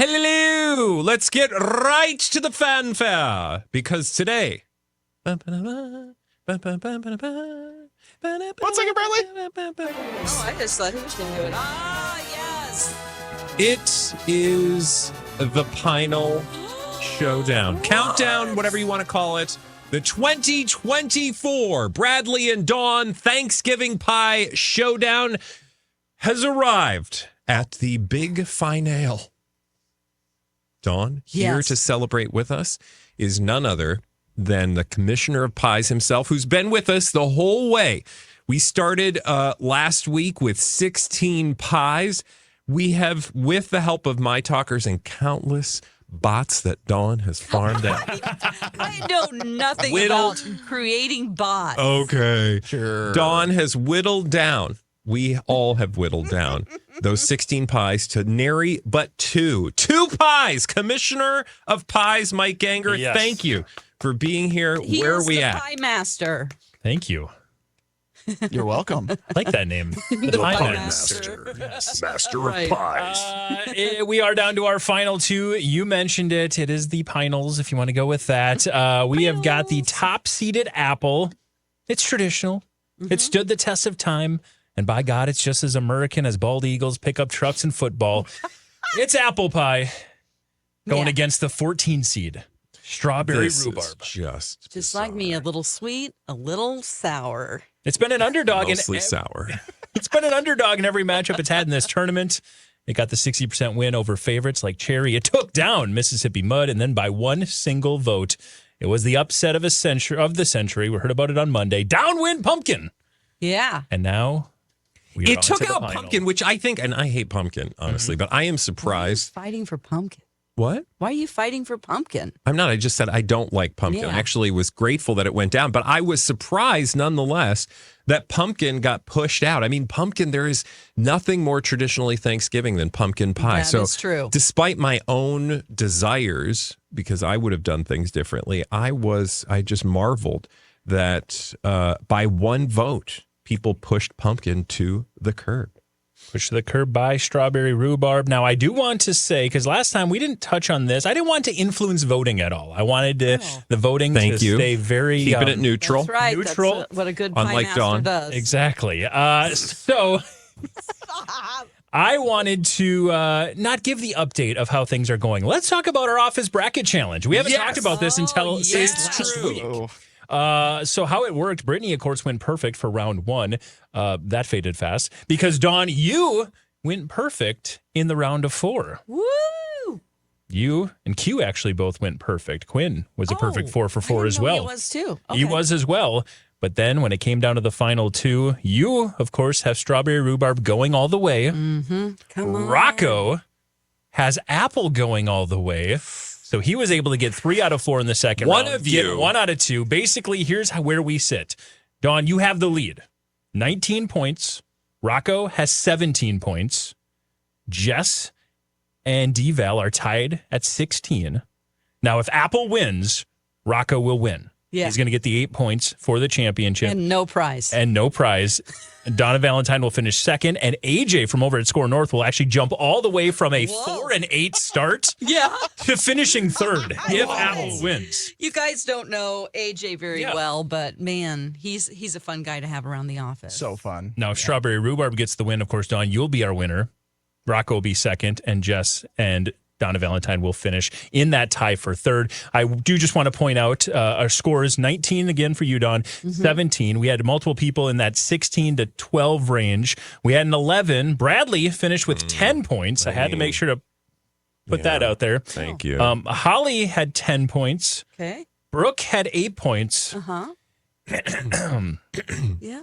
Hello! Let's get right to the fanfare because today. What's Bradley? Oh, I just thought he was going to do it. Yes! It is the final showdown. Countdown, whatever you want to call it. The 2024 Bradley and Dawn Thanksgiving Pie Showdown has arrived at the big finale. Dawn, here to celebrate with us is none other than the commissioner of pies himself, who's been with us the whole way. We started last week with 16 pies. We have, with the help of my talkers and countless bots that Dawn has farmed out. I know nothing about creating bots. Okay. Sure. Dawn has whittled down. We all have whittled down those 16 pies to nary but two. Two pies. Commissioner of Pies, Mike Ganger, thank you for being here. Where are we at? Pie master. Thank you. You're welcome. I like that name. The Pie master. Yes. Master of pies. We are down to our final two. You mentioned it. It is the finals, if you want to go with that. We have got the top-seeded apple. It's traditional. It stood the test of time. And by God, it's just as American as bald eagles, pickup trucks, and football. It's apple pie going against the 14 seed. Strawberry rhubarb. Just like me, a little sweet, a little sour. It's been an underdog. Mostly sour. It's been an underdog in every matchup it's had in this tournament. It got the 60% win over favorites like Cherry. It took down Mississippi Mud, and then by one single vote, it was the upset of the century. We heard about it on Monday. Downwind Pumpkin. Yeah. And now it took out Pumpkin, which I think, and I hate Pumpkin, honestly, but I am surprised. Why are you fighting for Pumpkin? What? Why are you fighting for Pumpkin? I'm not. I just said I don't like Pumpkin. I actually was grateful that it went down, but I was surprised nonetheless that Pumpkin got pushed out. I mean, Pumpkin, there is nothing more traditionally Thanksgiving than pumpkin pie. That is true. Despite my own desires, because I would have done things differently, I just marveled that by one vote, people pushed Pumpkin to the curb. Pushed to the curb by Strawberry Rhubarb. Now, I do want to say, because last time we didn't touch on this, I didn't want to influence voting at all. I wanted the voting to stay very... Keeping it neutral. That's right. Neutral. That's what a good pie Unlike master Dawn. does. Exactly. So... I wanted to not give the update of how things are going. Let's talk about our office bracket challenge. We haven't talked about this until since last week. So how it worked, Brittany, of course, went perfect for round one. That faded fast because, Dawn, you went perfect in the round of 4. Woo! You and Q actually both went perfect. Quinn was a perfect 4 for 4 as well. He was too. Okay. He was as well. But then when it came down to the final 2, you, of course, have Strawberry Rhubarb going all the way. Mm-hmm. Come on. Rocco has Apple going all the way. So he was able to get 3 out of 4 in the second round. One of you. Get 1 out of 2. Basically, here's where we sit. Dawn, you have the lead. 19 points. Rocco has 17 points. Jess and D-Val are tied at 16. Now, if Apple wins, Rocco will win. Yeah. He's going to get the 8 points for the championship. And no prize. Donna Valentine will finish second, and AJ from over at Score North will actually jump all the way from a 4-8 start to finishing third if Apple wins. You guys don't know AJ very well, but man, he's a fun guy to have around the office. So fun. Now, if Strawberry Rhubarb gets the win, of course, Dawn, you'll be our winner. Rocco will be second, and Jess and Donna Valentine will finish in that tie for third. I do just want to point out our score is 19 again for you, Dawn, 17. We had multiple people in that 16 to 12 range. We had an 11. Bradley finished with 10 points. I had to make sure to put that out there. Thank you. Holly had 10 points. Okay. Brooke had 8 points.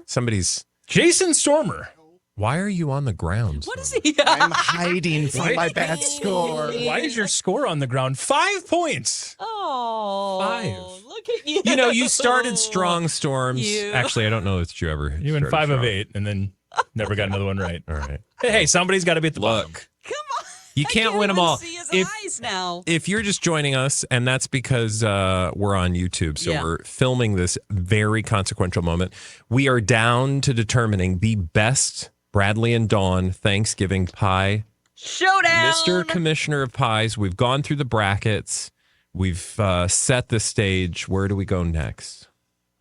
Somebody's... Jason Stormer. Why are you on the ground? What is he? I'm hiding from my bad score. Why is your score on the ground? 5 points. Oh, 5. Look at you. You know, you started strong, Storms. Actually, I don't know that you ever. You went 5 of 8 and then never got another one right. All right. Hey, somebody's got to be at the bottom. Come on. You can't win them all. See his eyes now. If you're just joining us, and that's because we're on YouTube, so we're filming this very consequential moment, we are down to determining the best Bradley and Dawn Thanksgiving pie Showdown. Mr. Commissioner of Pies, we've gone through the brackets. We've set the stage. Where do we go next?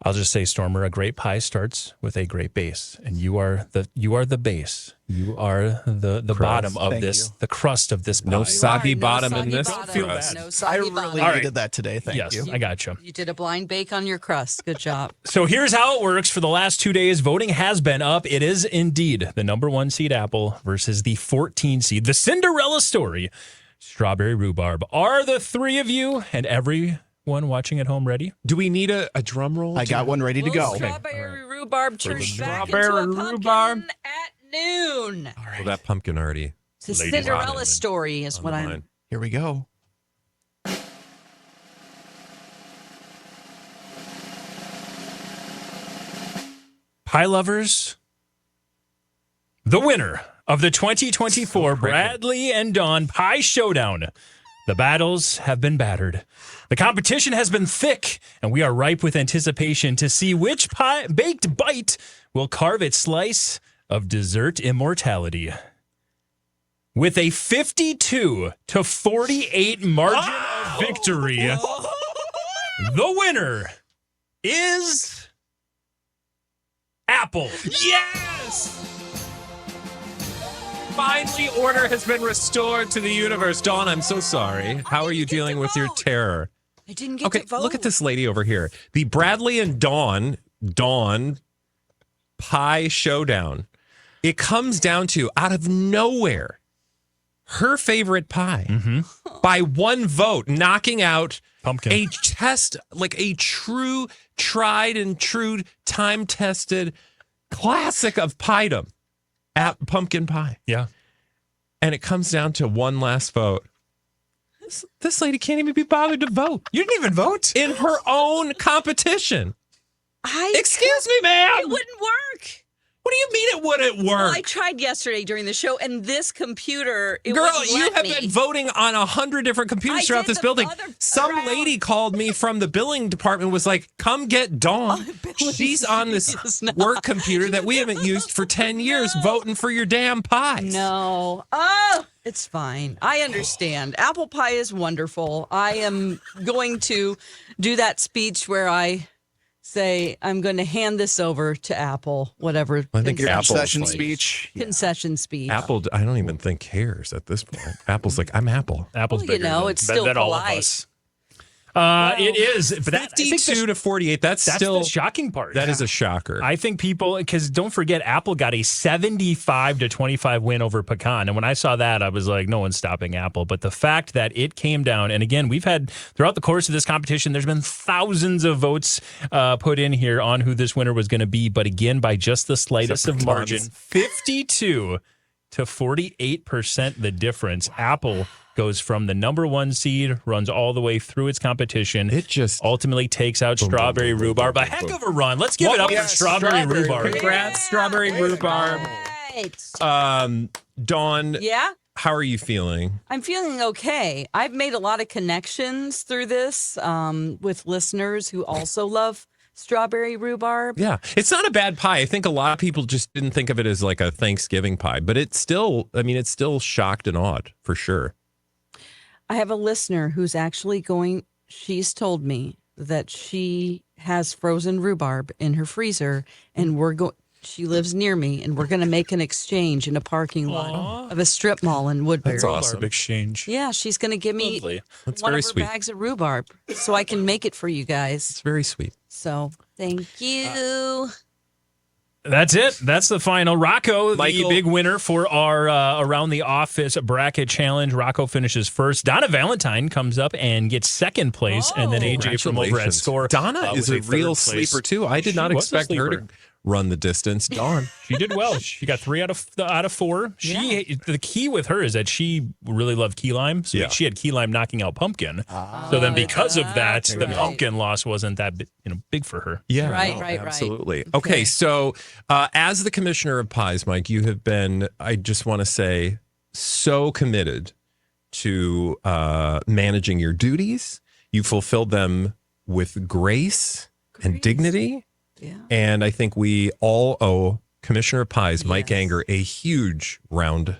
I'll just say, Stormer, a great pie starts with a great base, and you are the base. You are the bottom of Thank this, you. the crust of this pie. No soggy No bottom in soggy this. bottom. Feel bad. No I soggy really bottom. All right. needed that today. Thank Yes, you. I got you. You did a blind bake on your crust. Good job. So here's how it works for the last 2 days. Voting has been up. It is indeed the number 1 seed Apple versus the 14 seed, the Cinderella story, Strawberry Rhubarb. Are the three of you and everyone watching at home ready? Do we need a drum roll? I got one ready to Will go. Strawberry rhubarb turns back Strawberry into a pumpkin rhubarb. at noon. Well, that pumpkin already. The Ladies Cinderella Rotten. story is what I'm. Mine. Here we go. Pie lovers, the winner of the 2024 Bradley and Dawn Pie Showdown. The battles have been battered. The competition has been thick, and we are ripe with anticipation to see which baked bite will carve its slice of dessert immortality. With a 52-48 margin of victory, the winner is Apple. Yes! Finally, order has been restored to the universe. Dawn, I'm so sorry. How are you get to dealing with your vote. terror? I didn't get Okay, to vote. look at this lady over here. The Bradley and Dawn Pie Showdown. It comes down to, out of nowhere, her favorite pie by one vote, knocking out Pumpkin. a test, like a true, tried and true, time-tested classic of piedom at pumpkin pie. Yeah. And it comes down to one last vote. This lady can't even be bothered to vote. You didn't even vote? In her own competition. Excuse me, ma'am. It wouldn't work. What do you mean it wouldn't work? Well, I tried yesterday during the show, and this computer, it Girl, wouldn't you let have me. been voting on 100 different computers I throughout did this the building. other Some round. lady called me from the billing department, was like, come get Dawn. She's on this is not. work computer that we haven't used for 10 years voting for your damn pies. No. Oh, it's fine. I understand. Apple pie is wonderful. I am going to do that speech where I say, I'm going to hand this over to Apple, whatever. I think Your Apple's concession like- speech. Concession speech. Apple, I don't even think cares at this point. Apple's like, I'm Apple. Apple's Well, you bigger know, than, it's still than all of polite. us. It is. But that, I think 52 to 48. That's still the shocking part. That is a shocker. I think people, because don't forget, Apple got a 75-25 win over Pecan. And when I saw that, I was like, no one's stopping Apple. But the fact that it came down, and again, we've had throughout the course of this competition, there's been thousands of votes put in here on who this winner was going to be. But again, by just the slightest of margin, 52 to 48% the difference. Apple goes from the number 1 seed, runs all the way through its competition. It just ultimately takes out Strawberry Rhubarb. A heck of a run. Let's give it up for Strawberry Rhubarb. Congrats, Strawberry Rhubarb. Right. Dawn, Yeah, how are you feeling? I'm feeling okay. I've made a lot of connections through this with listeners who also love strawberry rhubarb. Yeah, it's not a bad pie. I think a lot of people just didn't think of it as like a Thanksgiving pie, but it's still, I mean, it's still shocked and awed for sure. I have a listener who's actually she's told me that she has frozen rhubarb in her freezer, and she lives near me, and we're going to make an exchange in a parking lot of a strip mall in Woodbury. That's awesome. Exchange. Yeah, she's going to give me Lovely. That's one very of her sweet. bags of rhubarb so I can make it for you guys. It's very sweet. So thank you. That's it. That's the final. Rocco, Michael. the big winner for our Around the Office bracket challenge. Rocco finishes first. Donna Valentine comes up and gets second place. And then AJ from over at Congratulations. Score. Donna is was a real third place. sleeper too. I did She not was a expect her to sleeper. run the distance. Dawn. She did well. She got 3 out of 4. The key with her is that she really loved key lime. So Yeah. she had key lime knocking out pumpkin. So then because of that, the right. pumpkin loss wasn't that big for her. Yeah, Right. absolutely. Okay. Okay, so as the commissioner of pies, Mike, you have been, I just want to say, so committed to managing your duties. You fulfilled them with grace and dignity. Yeah. And I think we all owe Commissioner of Pies, Mike Yes. Anger, a huge round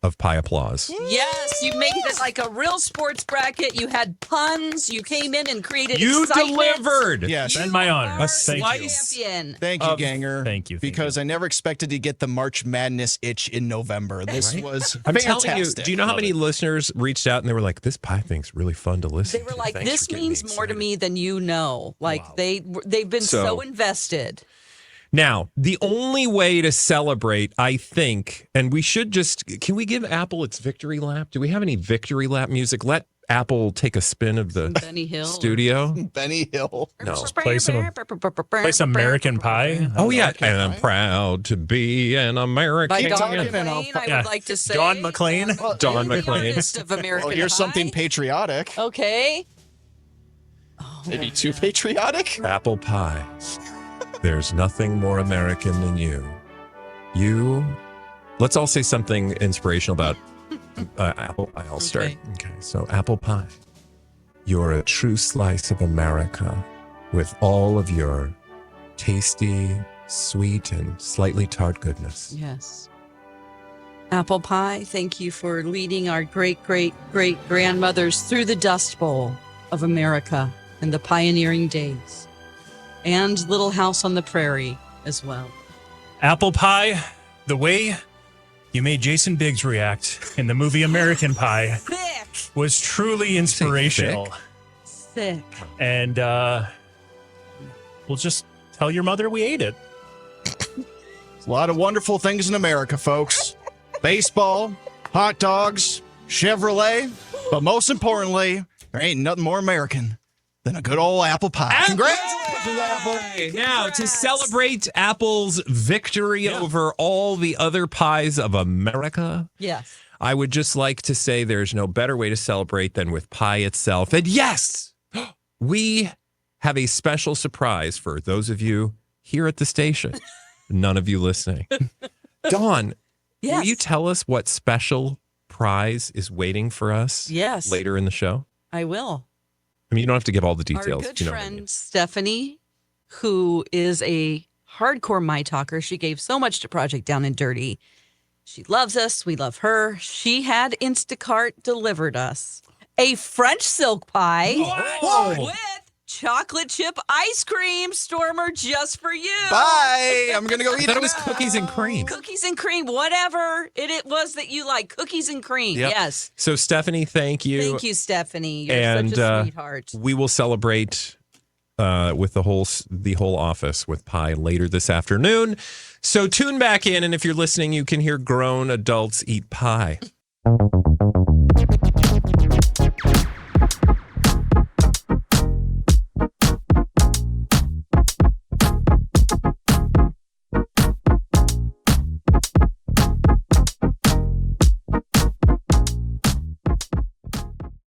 of pie applause. Yes, you made it like a real sports bracket. You had puns. You came in and created You excitement. delivered. Yes. And my honor. are Thank you. champion. Thank you, Ganger. Thank you. Because I never expected to get the March Madness itch in November. This was I'm fantastic. telling you, do you know how many listeners reached out and they were like, this pie thing's really fun to listen They were to. like, Thanks this for getting me means more to excited." me than you know. Like they've been so invested. Now, the only way to celebrate, I think, and we should can we give Apple its victory lap? Do we have any victory lap music? Let Apple take a spin of the Benny Hill. studio. Benny Hill. No. Play some American Pie. Oh, yeah. And I'm proud to be an American. By Don talking and McLean, I Yeah. would like to say. Don McLean. Don The McLean. artist of American Well, here's Pie. something patriotic. Okay. Maybe too patriotic. Apple pie. There's nothing more American than you. Let's all say something inspirational about apple pie. I'll start. Okay, so apple pie. You're a true slice of America with all of your tasty, sweet, and slightly tart goodness. Yes. Apple pie, thank you for leading our great, great, great grandmothers through the Dust Bowl of America in the pioneering days. And Little House on the Prairie as well. Apple Pie, the way you made Jason Biggs react in the movie American Pie Thick. was truly inspirational. Thick. And we'll just tell your mother we ate it. A lot of wonderful things in America, folks. Baseball, hot dogs, Chevrolet, but most importantly, there ain't nothing more American than a good old apple pie. Congratulations, Apple. Now, to celebrate Apple's victory over all the other pies of America, Yes. I would just like to say there's no better way to celebrate than with pie itself. And yes, we have a special surprise for those of you here at the station. None of you listening. Dawn, Yes. will you tell us what special prize is waiting for us Yes. later in the show? I will. I mean, you don't have to give all the details. Our good you know what I friend mean. Stephanie, who is a hardcore My Talker, she gave so much to Project Down and Dirty. She loves us. We love her. She had Instacart delivered us a French silk pie with chocolate chip ice cream, Stormer, just for you. Bye. I'm going to go eat I thought it it was now. cookies and cream. Cookies and cream, whatever it was that you like. Cookies and cream. Yep. Yes. So, Stephanie, thank you. Thank you, Stephanie. You're And such a sweetheart. we will celebrate with the whole office with pie later this afternoon. So tune back in, and if you're listening, you can hear grown adults eat pie.